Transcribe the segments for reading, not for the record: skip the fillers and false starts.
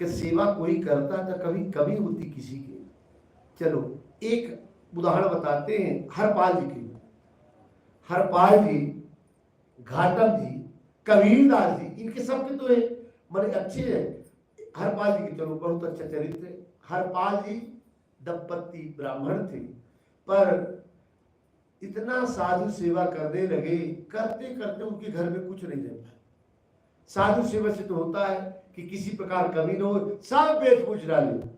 कि सेवा कोई करता था, कभी कमी होती किसी की। चलो एक उदाहरण बताते हैं हरपाल जी के। हरपाल जी, घाटम जी, कबीरदास जी, इनके सबके तो बड़े अच्छे हैं। हरपाल जी के चलो बहुत अच्छा चरित्र है। हरपाल जी दंपत्ति ब्राह्मण थे, पर इतना साधु सेवा करने लगे, करते करते उनके घर में कुछ नहीं रह पाया। साधु सेवा से तो होता है कि किसी प्रकार कमी न हो, सब बेच बुझ डाले।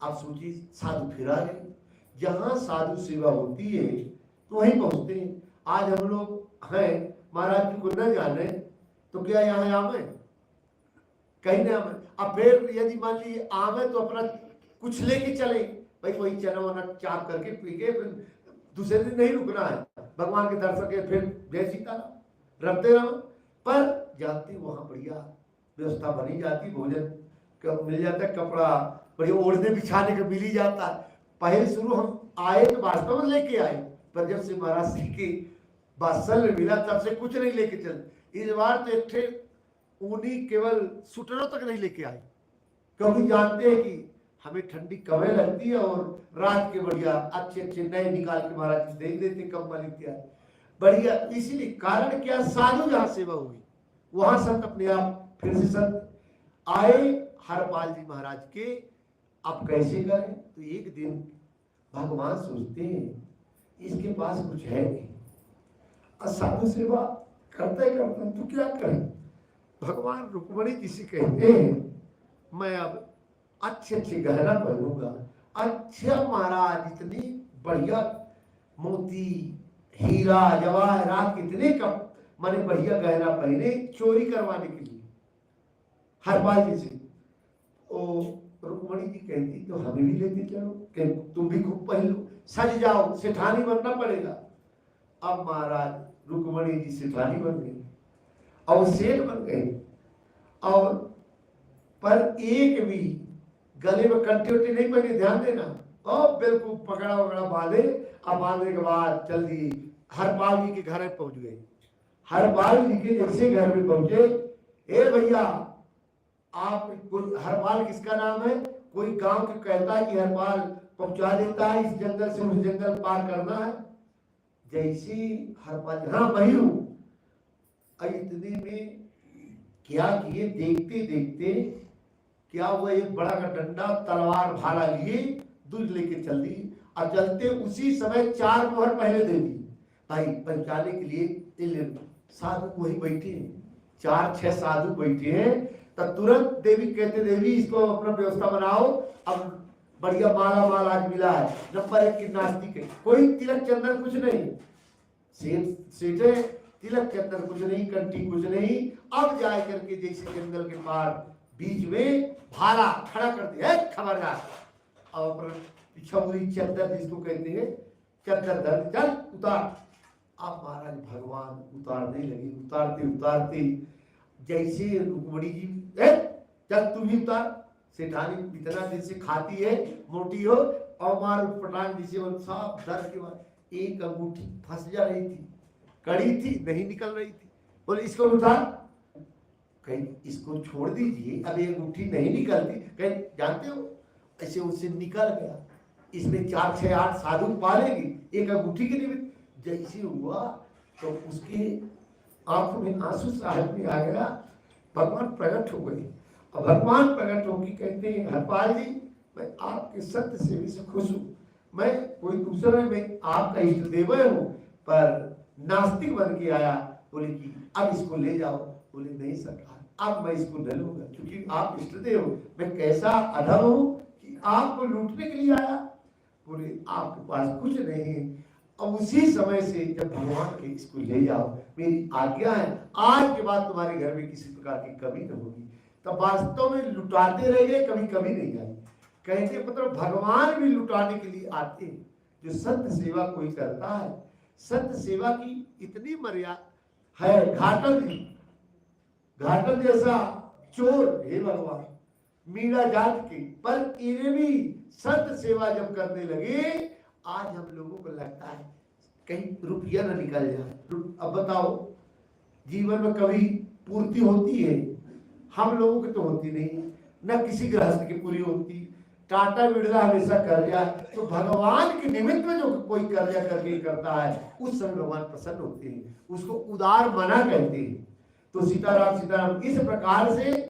आप सोचिए साधु फिरा गए। जहां साधु सेवा होती है तो वहीं पहुंचते हैं। आज हम लोग हैं, महाराज जी को न जाने तो क्या यहाँ आम है? कहीं ना आम है। अब फिर यदि मान लीजिए आम है तो अपना कुछ लेके चले, भाई वही चना वना चाप करके पी के फिर दूसरे दिन नहीं रुकना है, भगवान के दर्शन के फिर जय सीताराम रखते रहो। पर जाते वहां बढ़िया व्यवस्था बनी जाती, भोजन मिल जाता है, कपड़ा बढ़िया ओढ़ने बिछाने का मिल ही जाता है। पहले शुरू हम आए तो वास्तव में लेके आए, पर जब से महाराज जी के बादशाह में मिला तब से कुछ नहीं लेके चले। इस बार तो एक ऊनी केवल सुटरों तक नहीं लेके आए, क्योंकि जानते हैं कि हमें ठंडी कम लगती है और रात के बढ़िया अच्छे अच्छे नए निकाल के महाराज जी देख देते कंबल इत्यादि बढ़िया। इसीलिए कारण क्या, साधु जहां सेवा हुई वहां संत अपने आप फिर से संत आए हरपाल जी महाराज के। अब कैसे करें? तो एक दिन भगवान सोचते हैं इसके पास कुछ है नहीं, साधु सेवा करते करते तो क्या करें। भगवान रुक्मणी जी से कहते हैं मैं अब अच्छे अच्छे गहना पहनूंगा। अच्छा महाराज, इतनी बढ़िया मोती हीरा जवाहरात कितने कम माने बढ़िया गहना पहने चोरी करवाने के लिए हरपाल जी से। ओ रुक्मणी जी कहती तो हमें भी लेते चलो, कि तुम भी खूब पहन लो, सज जाओ, सेठानी बनना पड़ेगा। अब महाराज रुक्मणी जी सेठानी बन गई और सेठ बन गए। और पर एक भी गले में कंठी उठी नहीं पहने, ध्यान देना। और बिल्कुल पकड़ा वकड़ा बांधे। अब बांधने के बाद चल दिए हरपाल जी के घर में पहुंच गए। हरपाल जी के जैसे घर में पहुंचे, ए भैया आप, हरपाल किसका नाम है? कोई गांव के कहता है कि हरपाल पहुंचा देता है, इस जंगल से उस जंगल पार करना है। जैसे हरपाल, हाँ वही हूं। इतने में क्या किए, देखते देखते क्या हुआ, एक बड़ा का डंडा तलवार भाला लिए दूध लेके चल दी। और चलते उसी समय 4 मोहर पहले दे दी भाई पहुंचाने के लिए। साधु वही बैठे हैं, 4-6 साधु बैठे हैं। तब तुरंत देवी कहते देवी इसको अपना व्यवस्था बनाओ। अब बढ़िया माला माल आज मिला है, नंबर 1 की नास्तिक है, कोई तिलक चंदन कुछ नहीं, सेठे तिलक चंदन कुछ नहीं, कंठी कुछ नहीं। अब जाए करके जैसे जंगल के पार बीच में भाला खड़ा कर दिया, खबरदार। और पिछौरी चद्दर जिसको कहते हैं, चद्दर धर चल उतार। अब महाराज भगवान उतारने लगे। उतारते उतारते जैसे रुक्मणी जी चल तुम ही उतार। सेठानी इतना दिन से खाती है, मोटी हो और मार पटांग जिसे साफ दर्द के बाद एक अंगूठी फंस जा रही थी, कड़ी थी, नहीं निकल रही थी। बोले इसको उतार। कहीं इसको छोड़ दीजिए, अब ये अंगूठी नहीं निकलती। कहीं जानते हो ऐसे उससे निकल गया। इसमें 4-6-8 साधु पालेगी एक अंगूठी के निमित्त। जैसे हुआ तो उसके आंखों में आंसू साहब में आ गया। भगवान प्रकट हो गए। और भगवान प्रकट होकर कहते हैं हरपाल जी मैं आपके सत्य सेवी से खुश हूँ। मैं कोई दूसरा, मैं आपका इष्ट देव हूँ, पर नास्तिक बन के आया। बोले कि अब इसको ले जाओ। बोले नहीं सरकार, अब मैं इसको न लूंगा, क्योंकि आप इष्ट देव। मैं कैसा अधम हूँ कि आपको लूटने के लिए आया। बोले आपके पास कुछ नहीं है। और उसी समय से जब भगवान के इसको ले जाओ, मेरी आज्ञा है, आज के बाद तुम्हारे घर में किसी प्रकार की कमी न होगी। तब वास्तव में लुटाते रह गए, कभी कभी नहीं आई। कहते मतलब भगवान भी लुटाने के लिए आते हैं। जो सत्य सेवा कोई करता है, सत्य सेवा की इतनी मर्यादा है। घाटन जैसा चोर हे भगवान मीरा जात के, पर इन्हें भी सत्य सेवा जब करने लगे, आज हम लोगों को लगता है कहीं रुपया ना निकल जाए। अब बताओ जीवन में कभी पूर्ति होती है? हम लोगों की तो होती नहीं। न किसी गृहस्थ की पूरी होती। टाटा बिरला हमेशा कर्जा, तो भगवान के निमित्त में जो कोई कर्जा करके करता है उस समय भगवान प्रसन्न होते हैं, उसको उदार मना कहते हैं। तो सीताराम इस प्रकार से